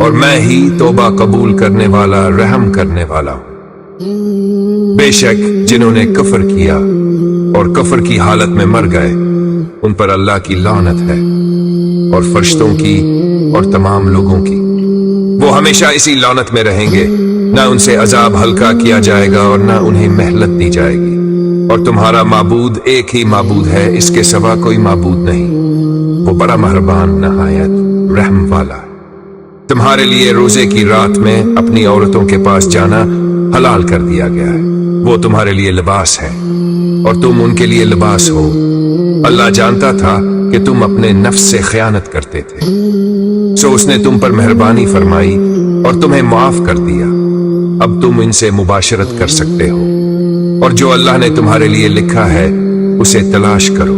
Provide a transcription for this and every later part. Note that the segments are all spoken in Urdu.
اور میں ہی توبہ قبول کرنے والا رحم کرنے والا ہوں۔ بے شک جنہوں نے کفر کیا اور کفر کی حالت میں مر گئے ان پر اللہ کی لعنت ہے، اور فرشتوں کی اور تمام لوگوں کی۔ وہ ہمیشہ اسی لعنت میں رہیں گے، نہ ان سے عذاب ہلکا کیا جائے گا اور نہ انہیں مہلت دی جائے گی۔ اور تمہارا معبود ایک ہی معبود ہے، اس کے سوا کوئی معبود نہیں، وہ بڑا مہربان نہایت رحم والا ہے۔ تمہارے لیے روزے کی رات میں اپنی عورتوں کے پاس جانا حلال کر دیا گیا ہے، وہ تمہارے لیے لباس ہے اور تم ان کے لیے لباس ہو۔ اللہ جانتا تھا کہ تم اپنے نفس سے خیانت کرتے تھے، سو اس نے تم پر مہربانی فرمائی اور تمہیں معاف کر دیا۔ اب تم ان سے مباشرت کر سکتے ہو، اور جو اللہ نے تمہارے لیے لکھا ہے اسے تلاش کرو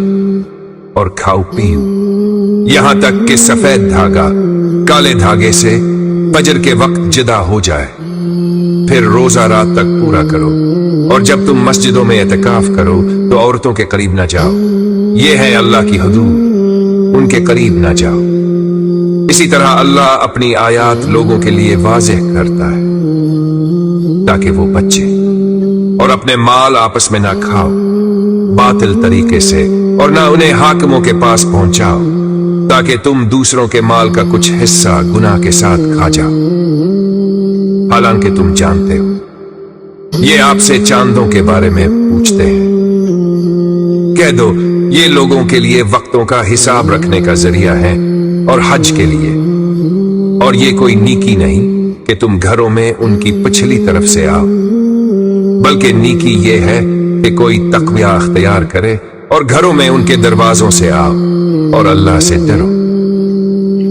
اور کھاؤ پیو، یہاں تک کہ سفید دھاگا کالے دھاگے سے فجر کے وقت جدا ہو جائے، پھر روزہ رات تک پورا کرو۔ اور جب تم مسجدوں میں اعتکاف کرو تو عورتوں کے قریب نہ جاؤ، یہ ہے اللہ کی حدود، ان کے قریب نہ جاؤ۔ اسی طرح اللہ اپنی آیات لوگوں کے لیے واضح کرتا ہے تاکہ وہ بچے، اور اپنے مال آپس میں نہ کھاؤ باطل طریقے سے، اور نہ انہیں حاکموں کے پاس پہنچاؤ تاکہ تم دوسروں کے مال کا کچھ حصہ گناہ کے ساتھ کھا جاؤ، حالانکہ تم جانتے ہو۔ یہ آپ سے چاندوں کے بارے میں پوچھتے ہیں، کہہ دو یہ لوگوں کے لیے وقتوں کا حساب رکھنے کا ذریعہ ہے اور حج کے لیے، اور یہ کوئی نیکی نہیں کہ تم گھروں میں ان کی پچھلی طرف سے آؤ، بلکہ نیکی یہ ہے کہ کوئی تقوی اختیار کرے اور گھروں میں ان کے دروازوں سے آؤ اور اللہ سے ڈرو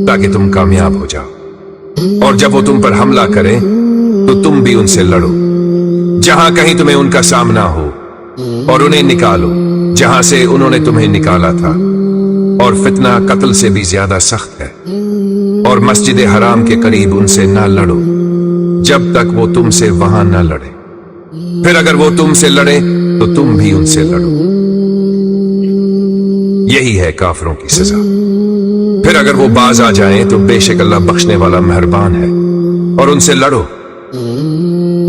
تاکہ تم کامیاب ہو جاؤ۔ اور جب وہ تم پر حملہ کریں تو تم بھی ان سے لڑو، جہاں کہیں تمہیں ان کا سامنا ہو، اور انہیں نکالو جہاں سے انہوں نے تمہیں نکالا تھا، اور فتنہ قتل سے بھی زیادہ سخت ہے۔ اور مسجد حرام کے قریب ان سے نہ لڑو جب تک وہ تم سے وہاں نہ لڑے، پھر اگر وہ تم سے لڑے تو تم بھی ان سے لڑو، یہی ہے کافروں کی سزا۔ پھر اگر وہ باز آ جائیں تو بے شک اللہ بخشنے والا مہربان ہے، اور ان سے لڑو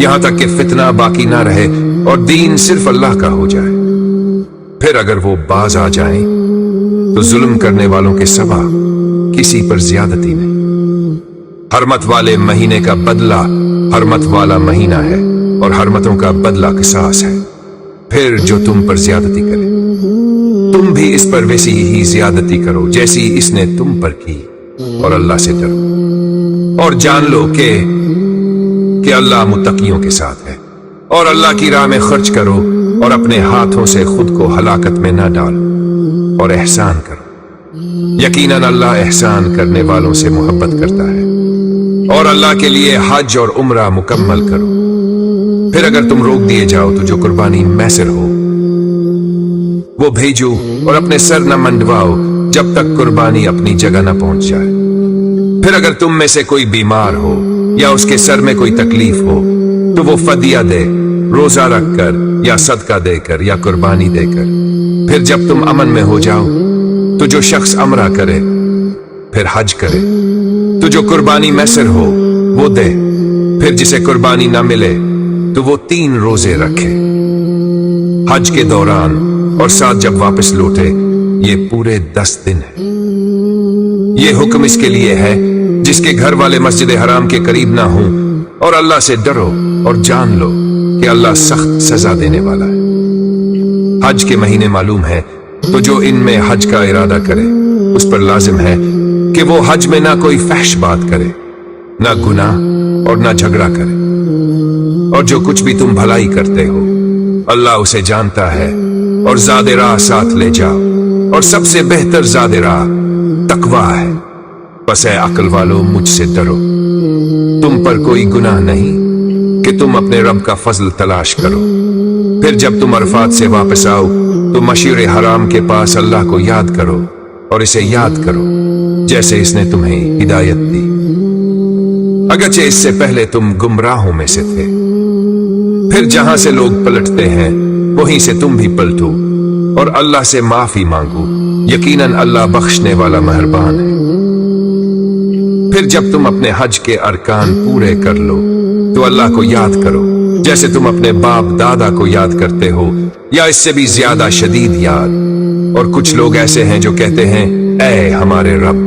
یہاں تک کہ فتنہ باقی نہ رہے اور دین صرف اللہ کا ہو جائے۔ پھر اگر وہ باز آ جائیں تو ظلم کرنے والوں کے سوا کسی پر زیادتی نہیں۔ حرمت والے مہینے کا بدلہ حرمت والا مہینہ ہے، اور حرمتوں کا بدلہ قصاص ہے۔ پھر جو تم پر زیادتی کرے تم بھی اس پر ویسی ہی زیادتی کرو جیسی اس نے تم پر کی، اور اللہ سے ڈرو اور جان لو کہ اللہ متقیوں کے ساتھ ہے۔ اور اللہ کی راہ میں خرچ کرو اور اپنے ہاتھوں سے خود کو ہلاکت میں نہ ڈالو، اور احسان کرو، یقیناً اللہ احسان کرنے والوں سے محبت کرتا ہے۔ اور اللہ کے لیے حج اور عمرہ مکمل کرو۔ پھر اگر تم روک دیے جاؤ تو جو قربانی میسر ہو وہ بھیجو، اور اپنے سر نہ منڈواؤ جب تک قربانی اپنی جگہ نہ پہنچ جائے۔ پھر اگر تم میں سے کوئی بیمار ہو یا اس کے سر میں کوئی تکلیف ہو تو وہ فدیہ دے، روزہ رکھ کر یا صدقہ دے کر یا قربانی دے کر۔ پھر جب تم امن میں ہو جاؤ تو جو شخص عمرہ کرے پھر حج کرے، تو جو قربانی میسر ہو وہ دے، پھر جسے قربانی نہ ملے تو وہ 3 روزے رکھے حج کے دوران، اور ساتھ جب واپس لوٹے، یہ پورے 10 دن ہے۔ یہ حکم اس کے لیے ہے جس کے گھر والے مسجد حرام کے قریب نہ ہوں، اور اللہ سے ڈرو اور جان لو کہ اللہ سخت سزا دینے والا ہے۔ حج کے مہینے معلوم ہے، تو جو ان میں حج کا ارادہ کرے اس پر لازم ہے کہ وہ حج میں نہ کوئی فحش بات کرے، نہ گناہ اور نہ جھگڑا کرے، اور جو کچھ بھی تم بھلائی کرتے ہو اللہ اسے جانتا ہے۔ اور زاد راہ ساتھ لے جاؤ، اور سب سے بہتر زاد راہ تقویٰ ہے، بس اے عقل والو مجھ سے ڈرو۔ تم پر کوئی گناہ نہیں کہ تم اپنے رب کا فضل تلاش کرو۔ پھر جب تم عرفات سے واپس آؤ تو مشعر حرام کے پاس اللہ کو یاد کرو، اور اسے یاد کرو جیسے اس نے تمہیں ہدایت دی، اگرچہ اس سے پہلے تم گمراہوں میں سے تھے۔ پھر جہاں سے لوگ پلٹتے ہیں وہیں سے تم بھی پلٹو، اور اللہ سے معافی مانگو، یقیناً اللہ بخشنے والا مہربان ہے۔ پھر جب تم اپنے حج کے ارکان پورے کر لو تو اللہ کو یاد کرو جیسے تم اپنے باپ دادا کو یاد کرتے ہو یا اس سے بھی زیادہ شدید یاد۔ اور کچھ لوگ ایسے ہیں جو کہتے ہیں اے ہمارے رب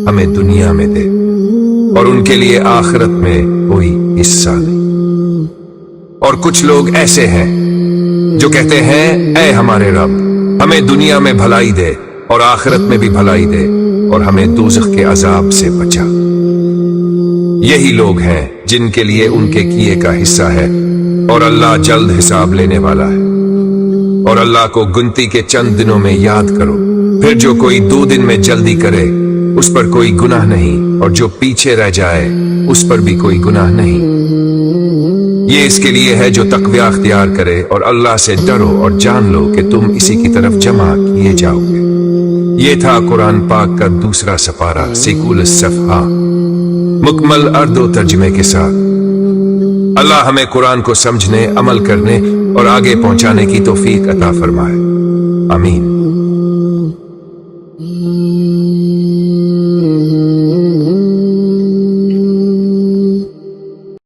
ہمیں دنیا میں دے اور ان کے لیے آخرت میں کوئی حصہ نہیں۔ اور کچھ لوگ ایسے ہیں جو کہتے ہیں اے ہمارے رب ہمیں دنیا میں بھلائی دے اور آخرت میں بھی بھلائی دے اور ہمیں دوزخ کے عذاب سے بچا۔ یہی لوگ ہیں جن کے لیے ان کے کیے کا حصہ ہے اور اللہ جلد حساب لینے والا ہے۔ اور اللہ کو گنتی کے چند دنوں میں یاد کرو، پھر جو کوئی 2 دن میں جلدی کرے اس پر کوئی گناہ نہیں، اور جو پیچھے رہ جائے اس پر بھی کوئی گناہ نہیں۔ یہ اس کے لیے ہے جو تقوی اختیار کرے اور اللہ سے ڈرو اور جان لو کہ تم اسی کی طرف جمع کیے جاؤ گے۔ یہ تھا قرآن پاک کا دوسرا سپارہ سیکول الصفحہ، مکمل اردو ترجمے کے ساتھ۔ اللہ ہمیں قرآن کو سمجھنے، عمل کرنے اور آگے پہنچانے کی توفیق عطا فرمائے، آمین۔